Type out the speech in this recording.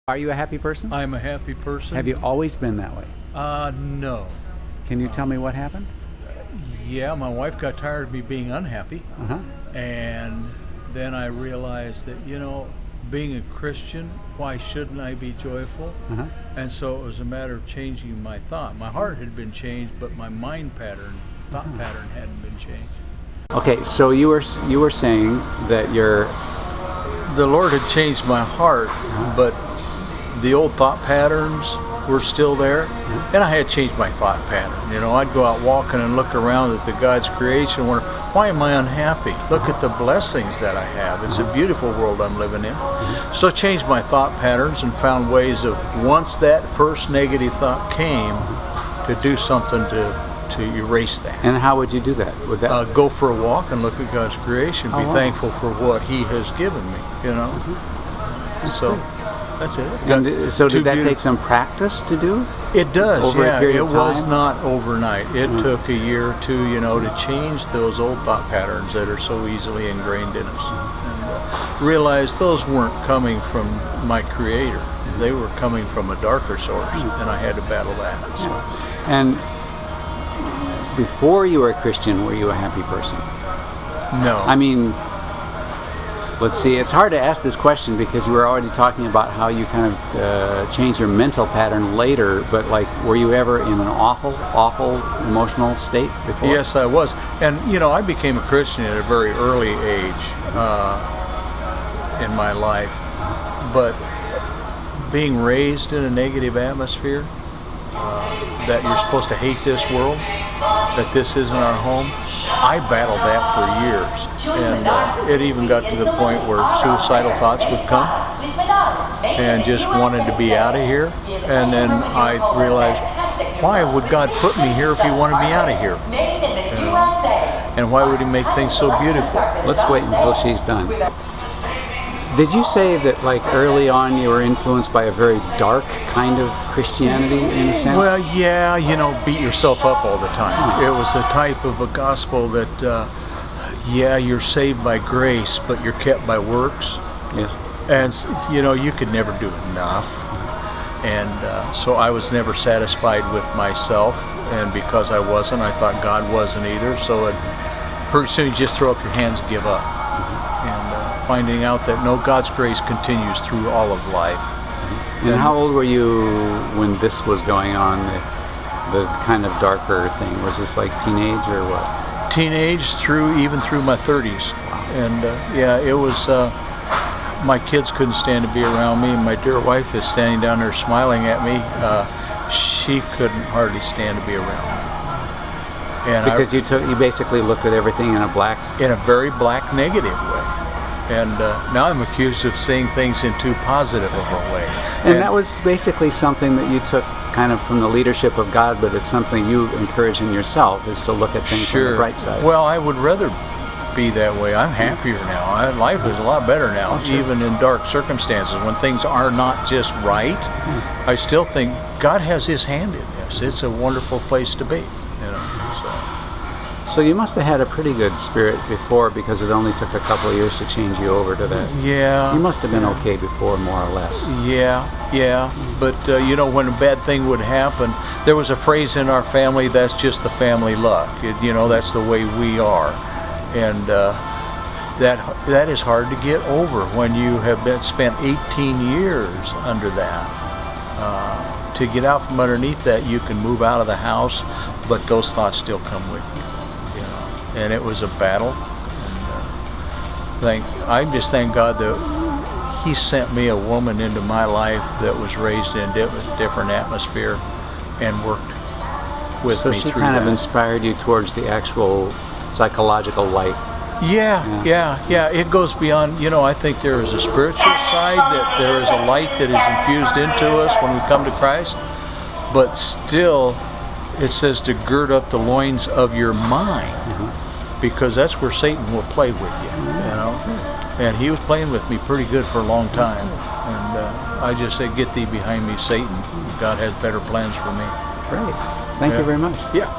Are you a happy person? I'm a happy person. Have you always been that way? No. Can you tell me what happened? Yeah, my wife got tired of me being unhappy. Uh-huh. And then I realized that, being a Christian, why shouldn't I be joyful? Uh-huh. And so it was a matter of changing my thought. My heart had been changed, but my mind pattern, thought pattern hadn't been changed. Okay, so you were saying that The Lord had changed my heart, but the old thought patterns were still there, and I had changed my thought pattern. I'd go out walking and look around at the God's creation and wonder, why am I unhappy? Look at the blessings that I have. It's a beautiful world I'm living in. So I changed my thought patterns and found ways of, once that first negative thought came, to do something to erase that. And how would you do that? Would that go for a walk and look at God's creation, be thankful for what He has given me, So that's it. And so did that take some practice to do? It does, over a period it of time? was not overnight. It took a year or two, to change those old thought patterns that are so easily ingrained in us. And realize those weren't coming from my Creator. They were coming from a darker source, and I had to battle that. So. And before you were a Christian, were you a happy person? No. I mean, let's see, it's hard to ask this question because you were already talking about how you kind of changed your mental pattern later, but were you ever in an awful emotional state before? Yes, I was. And, I became a Christian at a very early age in my life. But being raised in a negative atmosphere, that you're supposed to hate this world, that this isn't our home, I battled that for years, and it even got to the point where suicidal thoughts would come and just wanted to be out of here. And then I realized, why would God put me here if He wanted me out of here? And why would He make things so beautiful? Let's wait until she's done. Did you say that early on you were influenced by a very dark kind of Christianity in a sense? Well, yeah, beat yourself up all the time. It was the type of a gospel that, you're saved by grace, but you're kept by works. Yes. And, you could never do enough. And so I was never satisfied with myself, and because I wasn't, I thought God wasn't either. So pretty soon you just throw up your hands and give up. Finding out that no, God's grace continues through all of life. And how old were you when this was going on, the kind of darker thing? Was this teenage or what? Teenage even through my 30s. Wow. And it was, my kids couldn't stand to be around me. My dear wife is standing down there smiling at me. She couldn't hardly stand to be around me. And because you basically looked at everything in a very black negative way. And now I'm accused of seeing things in too positive of a way. And that was basically something that you took kind of from the leadership of God, but it's something you encourage in yourself, is to look at things from the bright side. Well, I would rather be that way. I'm happier now. Life is a lot better now, even in dark circumstances. When things are not just right, I still think God has His hand in this. It's a wonderful place to be. So you must have had a pretty good spirit before, because it only took a couple of years to change you over to that. Yeah. You must have been okay before, more or less. Yeah. But, when a bad thing would happen, there was a phrase in our family, that's just the family luck. That's the way we are. And that is hard to get over when you have spent 18 years under that. To get out from underneath that, you can move out of the house, but those thoughts still come with you. And it was a battle. And I just thank God that He sent me a woman into my life that was raised in a different atmosphere and worked with me through that. So she kind of inspired you towards the actual psychological light. Yeah. It goes beyond, I think there is a spiritual side, that there is a light that is infused into us when we come to Christ, but still it says to gird up the loins of your mind, because that's where Satan will play with you, And he was playing with me pretty good for a long time. And I just said, get thee behind me, Satan. God has better plans for me. Great. Thank you very much. Yeah.